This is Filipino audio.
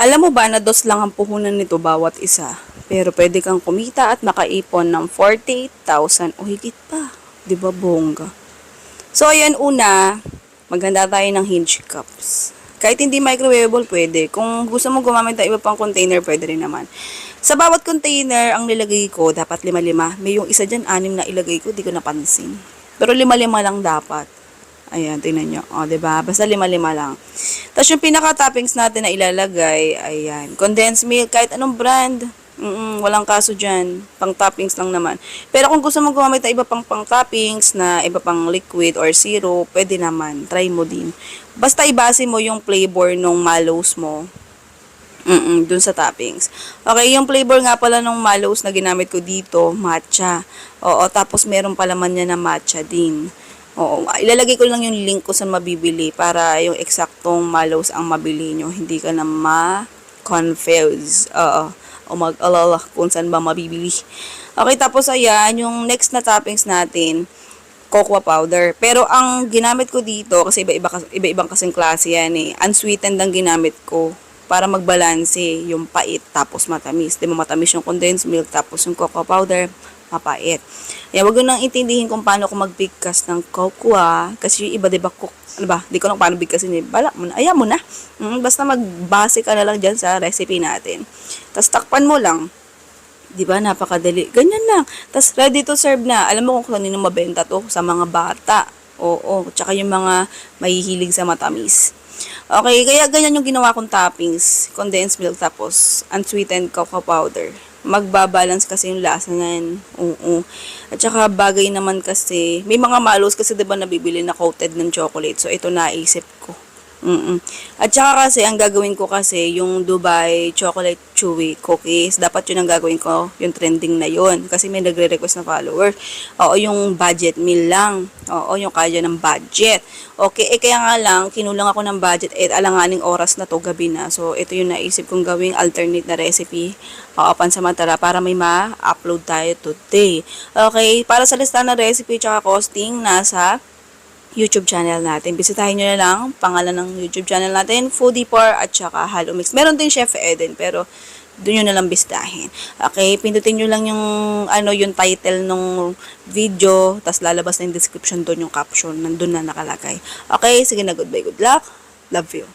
Alam mo ba na dos lang ang puhunan nito bawat isa? Pero pwede kang kumita at makaipon ng 48,000 o higit pa. 'Di ba bongga? So ayan una, maghanda tayo ng hinge cups. Kahit hindi microwavable, pwede. Kung gusto mo gumamit ng iba pang container, pwede rin naman. Sa bawat container, ang nilagay ko, dapat 5-5. May yung isa dyan, 6 na ilagay ko, di ko napansin. Pero 5-5 lang dapat. Ayan, tingnan nyo. O, diba? Basta 5-5 lang. Tapos yung pinaka-toppings natin na ilalagay, ayan, condensed milk, kahit anong brand. Walang kaso dyan. Pang toppings lang naman. Pero kung gusto mo gumamit ng iba pang toppings na iba pang liquid or syrup, pwede naman. Try mo din. Basta ibase mo yung flavor nung mallows mo. Dun sa toppings. Okay, yung flavor nga pala nung mallows na ginamit ko dito, matcha. Oo, tapos meron pala man niya na matcha din. Oo, ilalagay ko lang yung link ko saan mabibili para yung eksaktong mallows ang mabili nyo. Hindi ka na ma-confuse. Oo. O mag-alala kung saan ba mabibili. Okay, tapos ayan, yung next na toppings natin, cocoa powder. Pero ang ginamit ko dito, kasi iba-ibang kasing klase yan eh, unsweetened ang ginamit ko para magbalanse yung pait tapos matamis. Di ba matamis yung condensed milk tapos yung cocoa powder, mapait. Yan, wag nang intindihin kung paano ko magbigkas ng cocoa kasi yung iba, di ba, ano ba, di ko lang paano bigkasin eh. Bala mo na, ayaw mo na. Basta magbase ka na lang dyan sa recipe natin. Tapos takpan mo lang. Di ba, napakadali. Ganyan lang. Tapos ready to serve na. Alam mo kung kanino mabenta to? Sa mga bata. Oo, tsaka yung mga mahihilig sa matamis. Okay, kaya ganyan yung ginawa kong toppings. Condensed milk tapos unsweetened cocoa powder. Magbabalance kasi yung lasa ngayon. Oo. At saka bagay naman kasi, may mga mallows kasi diba nabibili na coated ng chocolate. So ito naisip ko. At saka kasi, ang gagawin ko kasi, yung Dubai Chocolate Chewy Cookies, dapat yun ang gagawin ko, yung trending na yun. Kasi may nagre-request na follower. Oo, yung budget meal lang. Oo, yung kaya ng budget. Okay, kaya nga lang, kinulang ako ng budget, alanganing oras na to, gabi na. So, ito yung naisip kong gawing alternate na recipe. Oo, pansamantala, para may ma-upload tayo today. Okay, para sa lista ng recipe tsaka costing, nasa YouTube channel natin. Bisitahin nyo na lang, pangalan ng YouTube channel natin, Foodie Par at saka Halo Mix. Meron din Chef Eden, pero doon nyo na lang bisitahin. Okay, pindutin nyo lang yung, yung title ng video, tas lalabas na yung description doon, yung caption, nandun na nakalagay. Okay, sige na, goodbye, good luck, love you.